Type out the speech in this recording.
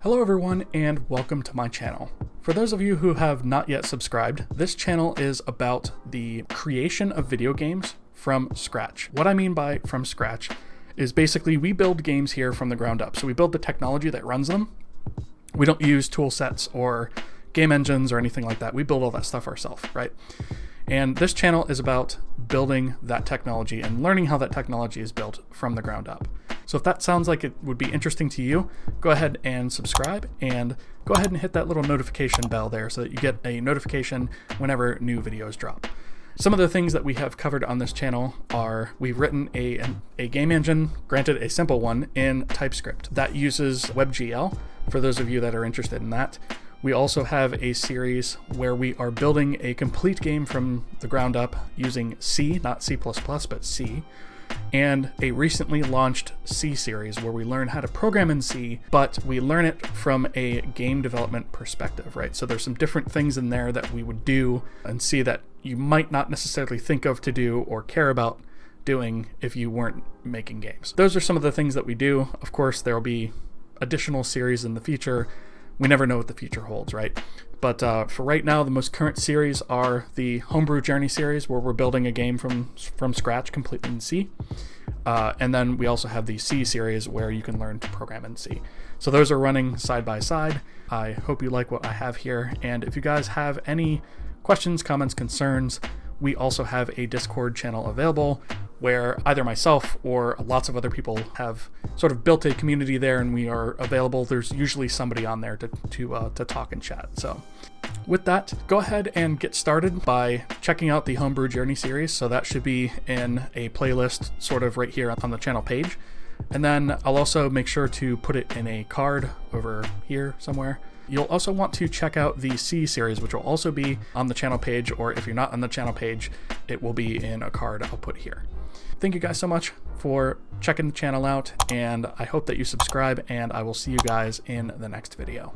Hello everyone and welcome to my channel. For those of you who have not yet subscribed, this channel is about the creation of video games from scratch. What I mean by from scratch is basically we build games here from the ground up. So we build the technology that runs them. We don't use tool sets or game engines or anything like that. We build all that stuff ourselves, right? And this channel is about building that technology and learning how that technology is built from the ground up. So if that sounds like it would be interesting to you, go ahead and subscribe and go ahead and hit that little notification bell there so that you get a notification whenever new videos drop. Some of the things that we have covered on this channel are we've written a game engine, granted a simple one, in TypeScript that uses WebGL for those of you that are interested in that. We also have a series where we are building a complete game from the ground up using C, not C++, but C, and a recently launched C series where we learn how to program in C, but we learn it from a game development perspective, right? So there's some different things in there that we would do in C that you might not necessarily think of to do or care about doing if you weren't making games. Those are some of the things that we do. Of course, there will be additional series in the future. We never know what the future holds, right? But for right now, the most current series are the Homebrew Journey series, where we're building a game from scratch completely in C. And then we also have the C series, where you can learn to program in C. So those are running side by side. I hope you like what I have here. And if you guys have any questions, comments, concerns, we also have a Discord channel available where either myself or lots of other people have sort of built a community there, and we are available. There's usually somebody on there to talk and chat. So with that, go ahead and get started by checking out the Homebrew Journey series. So that should be in a playlist sort of right here on the channel page. And then I'll also make sure to put it in a card over here somewhere. You'll also want to check out the C series, which will also be on the channel page, or if you're not on the channel page, it will be in a card I'll put here. Thank you guys so much for checking the channel out, and I hope that you subscribe, and I will see you guys in the next video.